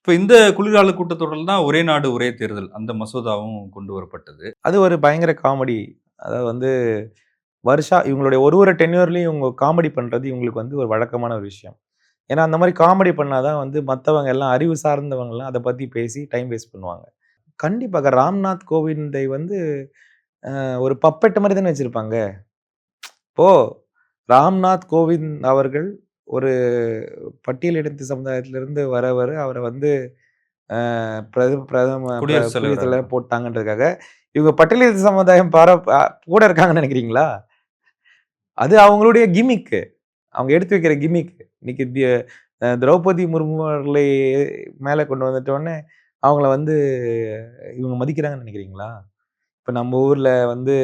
இப்ப இந்த குளிர்கால கூட்டத்தொடரில தான் ஒரே நாடு ஒரே தேர்தல் அந்த மசோதாவும் கொண்டு வரப்பட்டது. அது ஒரு பயங்கர காமெடி. அதாவது வந்து இவங்களுடைய ஒரு ஒரு டென்யூர்லயும் இவங்க காமெடி பண்றது இவங்களுக்கு வந்து ஒரு வழக்கமான ஒரு விஷயம். ஏன்னா, அந்த மாரி காமெடி பண்ணா தான் வந்து மத்தவங்க எல்லாம் அறிவு சார்ந்தவங்கலாம் அத பத்தி பேசி டைம் வேஸ்ட் பண்ணுவாங்க. கண்டிப்பாக ராம்நாத் கோவிந்தை வந்து ஒரு பப்பெட் மாரி தானே வச்சிருப்பாங்க. இப்போ ராம்நாத் கோவிந்த் அவர்கள் ஒரு பட்டியலினத்து சமுதாயத்திலிருந்து வரவரு அவர வந்து பிரதம குடியரசுத் குடியரசுத் தலைவரா தலைவர் போட்டாங்கன்றதுக்காக, இவங்க பட்டியலினத்து சமுதாயம் கூட இருக்காங்கன்னு நெனைக்கிறீங்களா? அது அவங்களுடைய கிம்மிக்கு. அவங்க எடுத்து வைக்கிற கிம்மிக். இன்னைக்கு திரௌபதி முர்மு அவர்களை மேல கொண்டு வந்துட்டோனே, அவங்கள வந்து இவங்க மதிக்கிறாங்கன்னு நெனைக்கிறீங்களா? இப்ப நம்ம ஊர்ல வந்து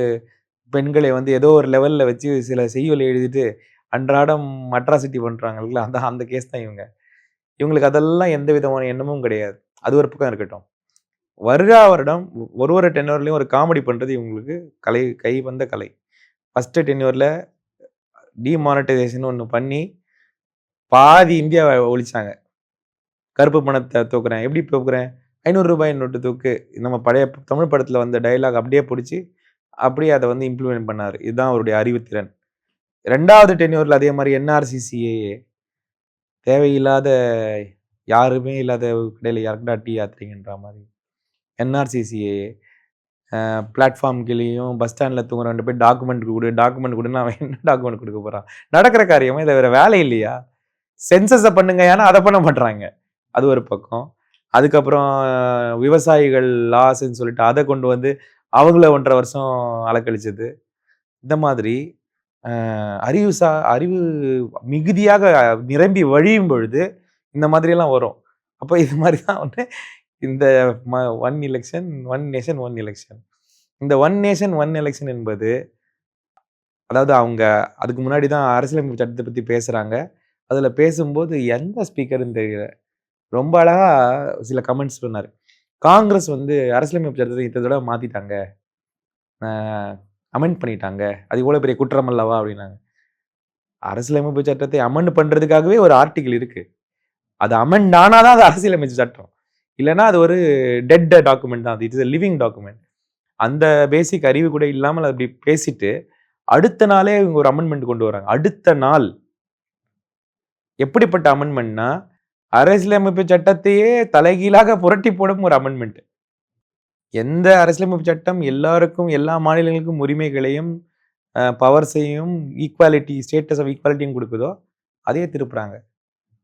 பெண்களை வந்து ஏதோ ஒரு லெவல்ல வச்சு சில செய்யுள் எழுதிட்டு, அன்றாடம் அட்ராசிட்டி பண்றாங்கல்ல, அந்த அந்த கேஸ் தான் இவங்க. இவங்களுக்கு அதெல்லாம் எந்த விதமான எண்ணமும் கிடையாது. அது ஒரு பக்கம் இருக்கட்டும். வருடா வருடம் ஒரு ஒரு டென்யூர்லயும் ஒரு காமெடி பண்றது இவங்களுக்கு கைவந்த கலை. ஃபர்ஸ்ட் டென்யூர்ல டிமானிட்டைசேஷன் ஒண்ணு பண்ணி, பாதி இந்தியாவ ஒழிச்சாங்க. கருப்பு பணத்த தூக்குறேன். எப்படி தூக்குறேன்? ரூ. 500 நோட்டு தூக்கு. நம்ம பழைய தமிழ் படத்துல வந்த டயலாக் அப்படியே புடிச்சு, அப்படியே அத வந்து இம்ப்ளிமெண்ட் பண்ணாரு. இதுதான் அவருடைய அறிவுத்திறன். 2வது டென்யூர்ல அதே மாரி என்ஆர்சி, சிஏஏ தேவையில்லாத யாருமே இல்லாத கடையில யாருக்குடா டீ ஆத்துறீங்கன்ற மாரி. என்ஆர்சி, சிஏஏ பிளாட்ஃபார்ம் கீழயும் பஸ் ஸ்டாண்ட்ல தூங்குறவன்ட்ட போய் டாக்குமெண்ட் குடு, டாக்குமெண்ட் குடுன்னா அவன் என்ன டாக்குமெண்ட் குடுக்க போறான்? நடக்கிற காரியமா? இத வேற வேலை இல்லையா? சென்சஸ பண்ணுங்கயான்னா அத பண்ண மாட்றாங்க. அது ஒரு பக்கம். அதுக்கப்புறம் விவசாயிகள் லாஸ்ன்னு சொல்லிட்டு அத கொண்டு வந்து அவங்கள 1 1/2 வருஷம் அலக்கழிச்சது. இந்த மாதிரி அ அறிவு மிகுதியாக நிரம்பி வழியும் பொழுது, இந்த மாதிரியெல்லாம் வரும். அப்ப இது மாரி தான் வந்து இந்த ம one election, one nation, one election. இந்த ஒன் நேஷன், ஒன் எலக்ஷன் என்பது, அதாவது அவங்க அதுக்கு முன்னாடி தான் அரசியலமைப்பு சட்டத்த பத்தி பேசுறாங்க. அதுல பேசும்போது எந்த ஸ்பீக்கர்ன்னு தெரியல. ரொம்ப அழகா சில கமெண்ட்ஸ் சொன்னாரு. காங்கிரஸ் வந்து அரசியலமைப்பு சட்டத்த இத்தன தடவ மாத்திட்டாங்க. அ அமெண்ட் பண்ணிட்டாங்க. அது இவ்வளோ பெரிய குற்றம் அல்லவா? அப்டின்னாங்க. அரசியலமைப்பு சட்டத்தை அமெண்ட் பண்றதுக்காகவே ஒரு ஆர்டிகிள் இருக்கு. அது அமெண்ட் ஆனா தான் அது அரசியலமைப்பு சட்டம். இல்லன்னா அது ஒரு டெட் டாக்குமெண்ட் தான். It is a living document. அந்த பேசிக் அறிவு கூட இல்லாமல் அப்படி பேசிட்டு, அடுத்த நாளே இவங்க ஒரு அமெண்ட்மென்ட் கொண்டு வராங்க. அடுத்த நாள். எப்படிப்பட்ட அமெண்ட்மென்ட்னா, அரசியலமைப்பு சட்டத்தையே தலைகீழாக புரட்டி போடும் ஒரு அமெண்ட்மென்ட். எந்த அரசியலமைப்பு சட்டம் எல்லாருக்கும், எல்லா மாநிலங்களுக்கும் உரிமைகளையும், பவர்ஸையும், ஈக்வாலிட்டி ஸ்டேட்டஸ் ஆஃப் ஈக்வாலிட்டியும் குடுக்குதோ, அதையே திருப்புறாங்க.